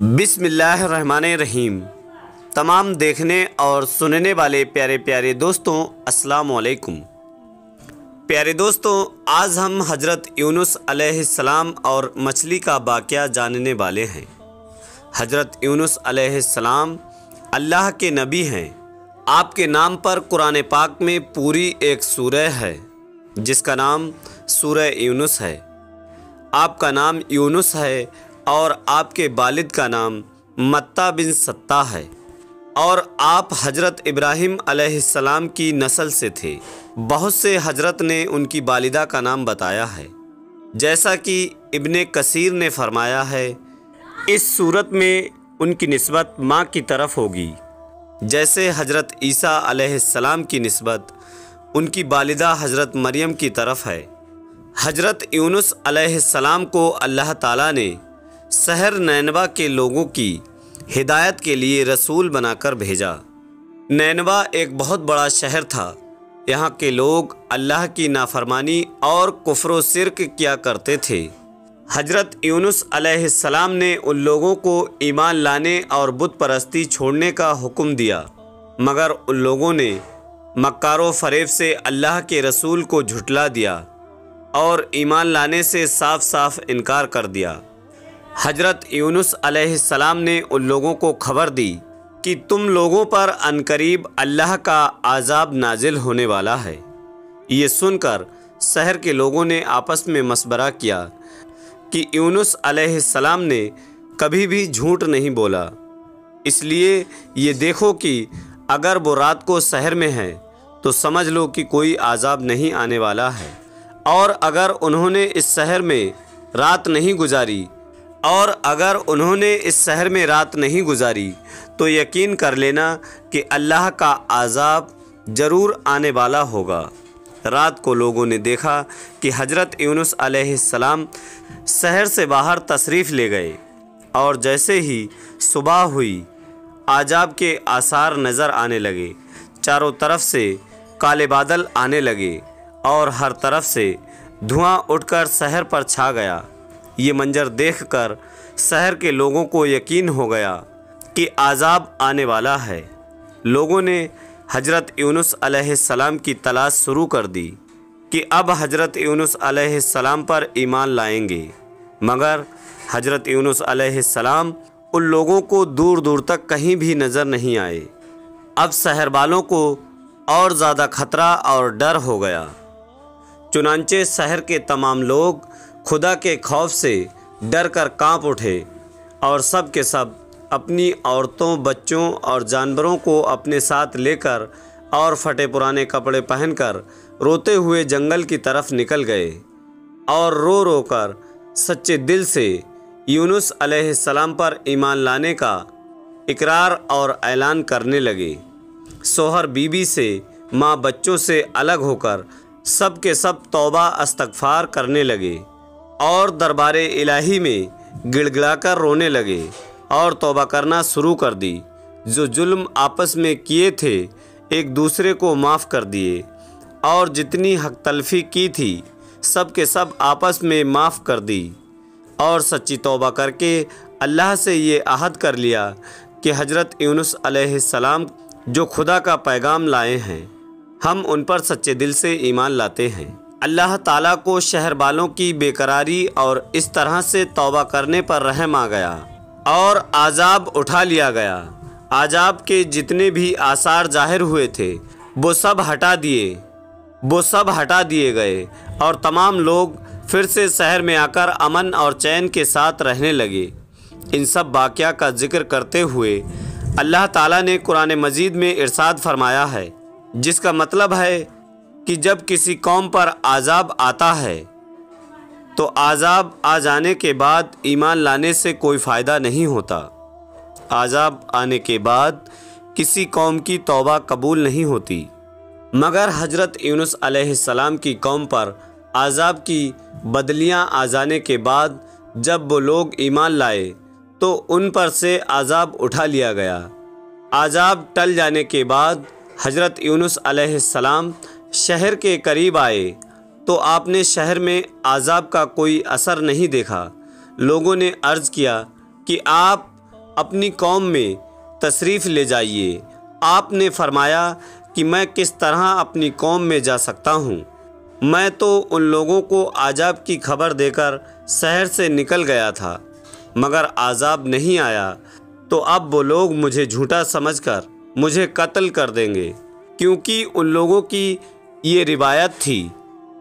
बिस्मिल्लाहिर्रहमानिर्रहीम। तमाम देखने और सुनने वाले प्यारे प्यारे दोस्तों, अस्सलाम वालेकुम। प्यारे दोस्तों, आज हम हज़रत यूनुस अलैहिस्सलाम और मछली का वाक़या जानने वाले हैं। हज़रत यूनुस अलैहिस्सलाम अल्लाह के नबी हैं। आपके नाम पर कुरान पाक में पूरी एक सूरह है जिसका नाम सूरह यूनुस है। आपका नाम यूनुस है और आपके वालिद का नाम मत्ता बिन सत्ता है और आप हज़रत इब्राहिम अलैहिस्सलाम की नस्ल से थे। बहुत से हज़रत ने उनकी वालिदा का नाम बताया है, जैसा कि इब्ने कसीर ने फरमाया है। इस सूरत में उनकी निस्बत माँ की तरफ होगी, जैसे हज़रत ईसा अलैहिस्सलाम की निस्बत उनकी वालिदा हज़रत मरियम की तरफ है। हज़रत यूनुस अलैहिस्सलाम को अल्लाह ताला ने शहर नैनवा के लोगों की हिदायत के लिए रसूल बनाकर भेजा। नैनवा एक बहुत बड़ा शहर था। यहाँ के लोग अल्लाह की नाफरमानी और कुफ्र शिर्क किया करते थे। हज़रत यूनुस अलैहिस्सलाम ने उन लोगों को ईमान लाने और बुत परस्ती छोड़ने का हुक्म दिया, मगर उन लोगों ने मक्कारो फरेब से अल्लाह के रसूल को झुठला दिया और ईमान लाने से साफ साफ इनकार कर दिया। हज़रत यूनुस अलैहिस्सलाम ने उन लोगों को खबर दी कि तुम लोगों पर अनकरीब अल्लाह का आज़ाब नाजिल होने वाला है। ये सुनकर शहर के लोगों ने आपस में मशवरा किया कि यूनुस अलैहिस्सलाम ने कभी भी झूठ नहीं बोला, इसलिए ये देखो कि अगर वो रात को शहर में है तो समझ लो कि कोई आज़ाब नहीं आने वाला है, और अगर उन्होंने इस शहर में रात नहीं गुजारी तो यकीन कर लेना कि अल्लाह का आज़ाब ज़रूर आने वाला होगा। रात को लोगों ने देखा कि हज़रत यूनुस अलैहिस्सलाम शहर से बाहर तशरीफ़ ले गए, और जैसे ही सुबह हुई आज़ाब के आसार नज़र आने लगे। चारों तरफ से काले बादल आने लगे और हर तरफ से धुआं उठकर शहर पर छा गया। ये मंजर देखकर शहर के लोगों को यकीन हो गया कि आज़ाब आने वाला है। लोगों ने हज़रत यूनुस अलैहिस्सलाम की तलाश शुरू कर दी कि अब हज़रत यूनुस अलैहिस्सलाम पर ईमान लाएंगे, मगर हज़रत यूनुस अलैहिस्सलाम उन लोगों को दूर दूर तक कहीं भी नज़र नहीं आए। अब शहर वालों को और ज़्यादा खतरा और डर हो गया। चुनांचे शहर के तमाम लोग खुदा के खौफ से डर कर काँप उठे और सब के सब अपनी औरतों, बच्चों और जानवरों को अपने साथ लेकर और फटे पुराने कपड़े पहनकर रोते हुए जंगल की तरफ निकल गए और रो रो कर सच्चे दिल से यूनुस अलैहिस्सलाम पर ईमान लाने का इकरार और ऐलान करने लगे। शोहर बीबी से, माँ बच्चों से अलग होकर सब के सब तौबा इस्तग़फ़ार करने लगे और दरबारे इलाही में गिड़गिड़ाकर रोने लगे और तौबा करना शुरू कर दी। जो जुल्म आपस में किए थे एक दूसरे को माफ़ कर दिए और जितनी हक तलफ़ी की थी सब के सब आपस में माफ़ कर दी और सच्ची तौबा करके अल्लाह से ये अहद कर लिया कि हज़रत यूनुस अलैहिस्सलाम जो खुदा का पैगाम लाए हैं, हम उन पर सच्चे दिल से ईमान लाते हैं। अल्लाह ताला को शहर वालों की बेकरारी और इस तरह से तौबा करने पर रहम आ गया और आज़ाब उठा लिया गया। आज़ाब के जितने भी आसार जाहिर हुए थे वो सब हटा दिए गए और तमाम लोग फिर से शहर में आकर अमन और चैन के साथ रहने लगे। इन सब वाक़या का जिक्र करते हुए अल्लाह ताला ने कुरान मजीद में इरशाद फरमाया है, जिसका मतलब है कि जब किसी कौम पर आज़ाब आता है तो आज़ाब आ जाने के बाद ईमान लाने से कोई फ़ायदा नहीं होता। आज़ाब आने के बाद किसी कौम की तौबा कबूल नहीं होती, मगर हज़रत यूनुस अलैहिस्सलाम की कौम पर आज़ाब की बदलियाँ आ जाने के बाद जब वो लोग ईमान लाए तो उन पर से आज़ाब उठा लिया गया। आज़ाब टल जाने के बाद हज़रत यूनुस अलैहिस्सलाम शहर के करीब आए तो आपने शहर में आज़ाब का कोई असर नहीं देखा। लोगों ने अर्ज़ किया कि आप اپنی قوم میں تشریف لے جائیے۔ آپ نے فرمایا کہ میں کس طرح اپنی قوم میں جا سکتا ہوں؟ میں تو ان لوگوں کو عذاب کی خبر دے کر شہر سے نکل گیا تھا، مگر عذاب نہیں آیا، تو اب وہ لوگ مجھے جھوٹا سمجھ کر مجھے قتل کر دیں گے، کیونکہ ان لوگوں کی یہ روایت تھی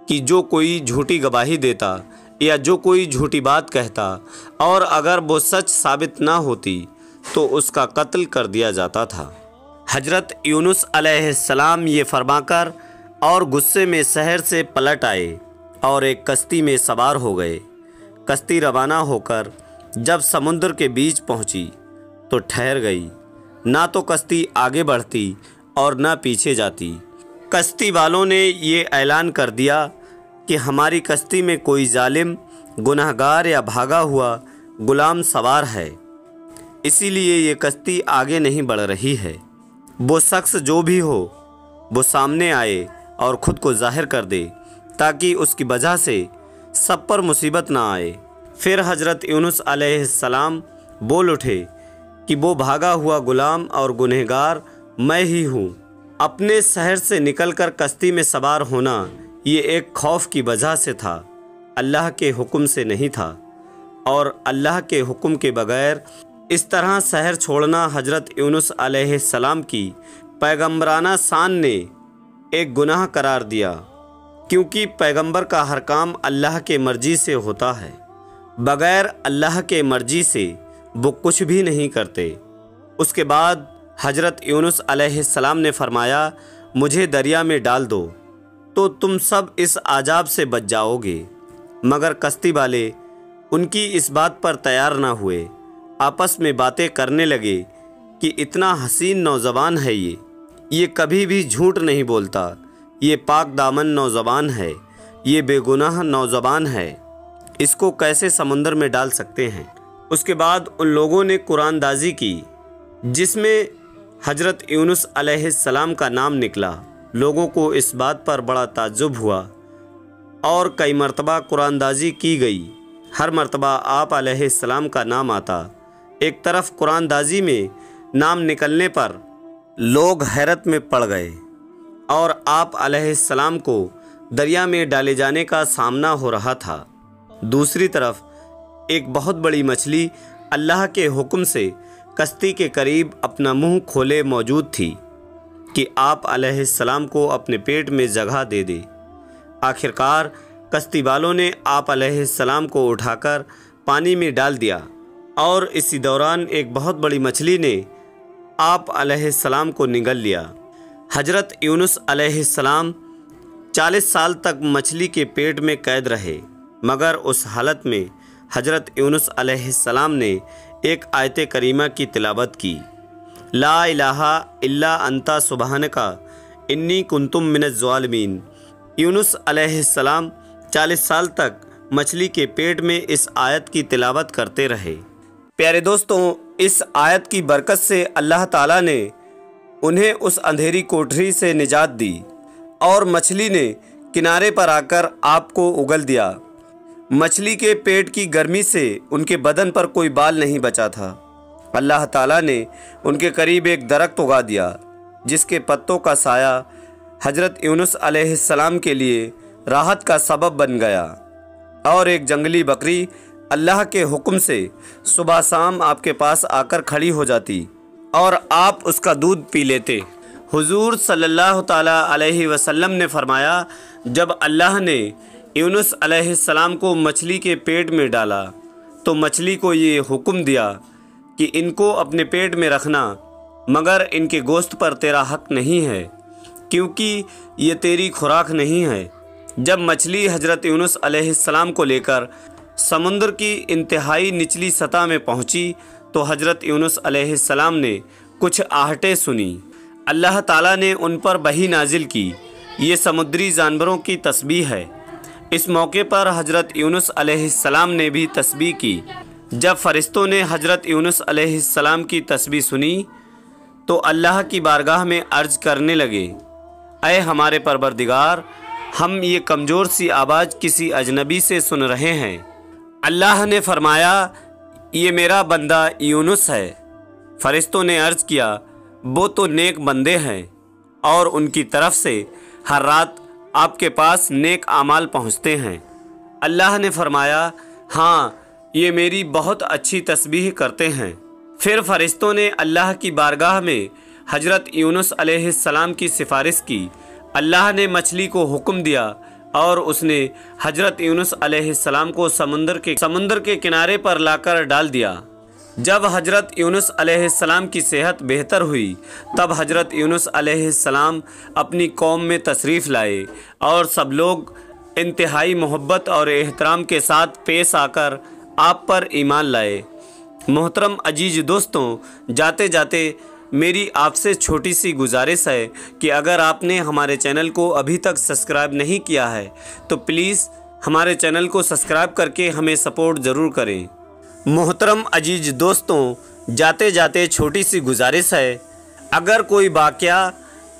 کہ جو کوئی جھوٹی گواہی دیتا یا جو کوئی جھوٹی بات کہتا اور اگر وہ سچ ثابت نہ ہوتی تو اس کا قتل کر دیا جاتا تھا۔ حضرت یونس علیہ السلام یہ فرما کر اور غصے میں شہر سے پلٹ آئے اور ایک کشتی میں سوار ہو گئے۔ کشتی روانہ ہو کر جب سمندر کے بیچ پہنچی تو ٹھہر گئی، نہ تو کشتی آگے بڑھتی اور نہ پیچھے جاتی۔ کشتی والوں نے یہ اعلان کر دیا کہ ہماری کشتی میں کوئی ظالم، گنہگار یا بھاگا ہوا غلام سوار ہے، اسی لیے یہ کشتی آگے نہیں بڑھ رہی ہے۔ وہ شخص جو بھی ہو وہ سامنے آئے اور خود کو ظاہر کر دے تاکہ اس کی وجہ سے سب پر مصیبت نہ آئے۔ پھر حضرت یونس علیہ السلام بول اٹھے کہ وہ بھاگا ہوا غلام اور گنہگار میں ہی ہوں۔ اپنے شہر سے نکل کر کشتی میں سوار ہونا یہ ایک خوف کی وجہ سے تھا، اللہ کے حکم سے نہیں تھا، اور اللہ کے حکم کے بغیر اس طرح شہر چھوڑنا حضرت یونس علیہ السلام کی پیغمبرانہ شان نے ایک گناہ قرار دیا، کیونکہ پیغمبر کا ہر کام اللہ کے مرضی سے ہوتا ہے، بغیر اللہ کے مرضی سے وہ کچھ بھی نہیں کرتے۔ اس کے بعد حضرت یونس علیہ السلام نے فرمایا، مجھے دریا میں ڈال دو تو تم سب اس عذاب سے بچ جاؤ گے۔ مگر کشتی والے ان کی اس بات پر تیار نہ ہوئے، آپس میں باتیں کرنے لگے کہ اتنا حسین نوجوان ہے، یہ کبھی بھی جھوٹ نہیں بولتا، یہ پاک دامن نوجوان ہے، یہ بے گناہ نوجوان ہے، اس کو کیسے سمندر میں ڈال سکتے ہیں؟ اس کے بعد ان لوگوں نے قرآن دازی کی جس میں حضرت یونس علیہ السلام کا نام نکلا۔ لوگوں کو اس بات پر بڑا تعجب ہوا اور کئی مرتبہ قرآن دازی کی گئی، ہر مرتبہ آپ علیہ السلام کا نام آتا۔ ایک طرف قرآن دازی میں نام نکلنے پر لوگ حیرت میں پڑ گئے اور آپ علیہ السلام کو دریا میں ڈالے جانے کا سامنا ہو رہا تھا، دوسری طرف ایک بہت بڑی مچھلی اللہ کے حکم سے کشتی کے قریب اپنا منہ کھولے موجود تھی کہ آپ علیہ السلام کو اپنے پیٹ میں جگہ دے دے۔ آخرکار کشتی والوں نے آپ علیہ السلام کو اٹھا کر پانی میں ڈال دیا، اور اسی دوران ایک بہت بڑی مچھلی نے آپ علیہ السلام کو نگل لیا۔ حضرت یونس علیہ السلام 40 سال تک مچھلی کے پیٹ میں قید رہے، مگر اس حالت میں حضرت یونس علیہ السلام نے ایک آیت کریمہ کی تلاوت کی، لا الہ الا انت سبحانک انی کنت من الظالمین۔ یونس علیہ السلام 40 سال تک مچھلی کے پیٹ میں اس آیت کی تلاوت کرتے رہے۔ پیارے دوستوں، اس آیت کی برکت سے اللہ تعالیٰ نے انہیں اس اندھیری کوٹری سے نجات دی اور مچھلی نے کنارے پر آ کر آپ کو اگل دیا۔ مچھلی کے پیٹ کی گرمی سے ان کے بدن پر کوئی بال نہیں بچا تھا۔ اللہ تعالیٰ نے ان کے قریب ایک درخت اگا دیا جس کے پتوں کا سایہ حضرت یونس علیہ السلام کے لیے راحت کا سبب بن گیا، اور ایک جنگلی بکری اللہ کے حکم سے صبح شام آپ کے پاس آ کر کھڑی ہو جاتی اور آپ اس کا دودھ پی لیتے۔ حضور صلی اللہ تعالیٰ علیہ وسلم نے فرمایا، جب اللہ نے یونس علیہ السلام کو مچھلی کے پیٹ میں ڈالا تو مچھلی کو یہ حکم دیا کہ ان کو اپنے پیٹ میں رکھنا، مگر ان کے گوشت پر تیرا حق نہیں ہے، کیونکہ یہ تیری خوراک نہیں ہے۔ جب مچھلی حضرت یونس علیہ السلام کو لے کر سمندر کی انتہائی نچلی سطح میں پہنچی تو حضرت یونس علیہ السلام نے کچھ آہٹیں سنی۔ اللہ تعالیٰ نے ان پر وحی نازل کی، یہ سمندری جانوروں کی تسبیح ہے۔ اس موقع پر حضرت یونس علیہ السلام نے بھی تسبیح کی۔ جب فرشتوں نے حضرت یونس علیہ السلام کی تسبیح سنی تو اللہ کی بارگاہ میں عرض کرنے لگے، اے ہمارے پروردگار، ہم یہ کمزور سی آواز کسی اجنبی سے سن رہے ہیں۔ اللہ نے فرمایا، یہ میرا بندہ یونس ہے، फरिश्तों ने अर्ज़ किया, वो तो नेक बंदे हैं और उनकी तरफ से हर रात आपके पास नेक आमाल पहुँचते हैं। अल्लाह ने फरमाया, हाँ, ये मेरी बहुत अच्छी तस्बीह करते हैं। फिर फरिश्तों ने अल्लाह की बारगाह में हजरत यूनुस अलैहिस्सलाम की सिफारिश की। अल्लाह ने मछली को हुक्म दिया और उसने हजरत यूनुस अलैहिस्सलाम को समुंदर के किनारे पर लाकर डाल दिया। जब हजरत यूनुस अलैहिस्सलाम की सेहत बेहतर हुई तब हजरत यूनुस अलैहिस्सलाम अपनी कौम में तशरीफ़ लाए और सब लोग इंतहाई मोहब्बत और एहतराम के साथ पेश आकर आप पर ईमान लाए। मोहतरम अजीज दोस्तों, जाते जाते मेरी आपसे छोटी सी गुजारिश है कि अगर आपने हमारे चैनल को अभी तक सब्सक्राइब नहीं किया है तो प्लीज़ हमारे चैनल को सब्सक्राइब करके हमें सपोर्ट ज़रूर करें। मोहतरम अजीज दोस्तों, जाते जाते छोटी सी गुजारिश है, अगर कोई वाक़या,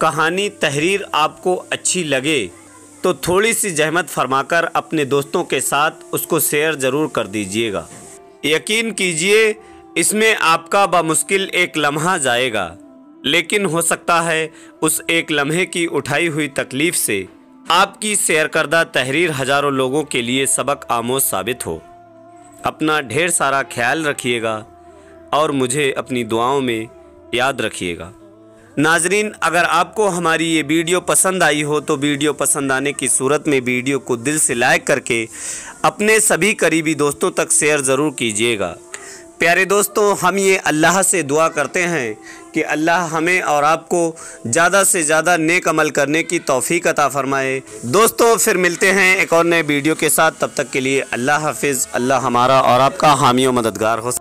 कहानी, तहरीर आपको अच्छी लगे तो थोड़ी सी जहमत फरमाकर अपने दोस्तों के साथ उसको शेयर ज़रूर कर दीजिएगा। यकीन कीजिए, इसमें आपका बामुश्किल एक लम्हा जाएगा, लेकिन हो सकता है उस एक लम्हे की उठाई हुई तकलीफ़ से आपकी शेयर करदा तहरीर हज़ारों लोगों के लिए सबक आमोज़ साबित हो। अपना ढेर सारा ख्याल रखिएगा और मुझे अपनी दुआओं में याद रखिएगा। नाजरीन, अगर आपको हमारी ये वीडियो पसंद आई हो तो वीडियो पसंद आने की सूरत में वीडियो को दिल से लाइक करके अपने सभी करीबी दोस्तों तक शेयर ज़रूर कीजिएगा। प्यारे दोस्तों, हम ये अल्लाह से दुआ करते हैं कि अल्लाह हमें और आपको ज़्यादा से ज़्यादा नेक अमल करने की तौफीक अता फ़रमाए। दोस्तों, फिर मिलते हैं एक और नए वीडियो के साथ। तब तक के लिए अल्लाह हाफिज़। अल्लाह हमारा और आपका हामी और मददगार हो।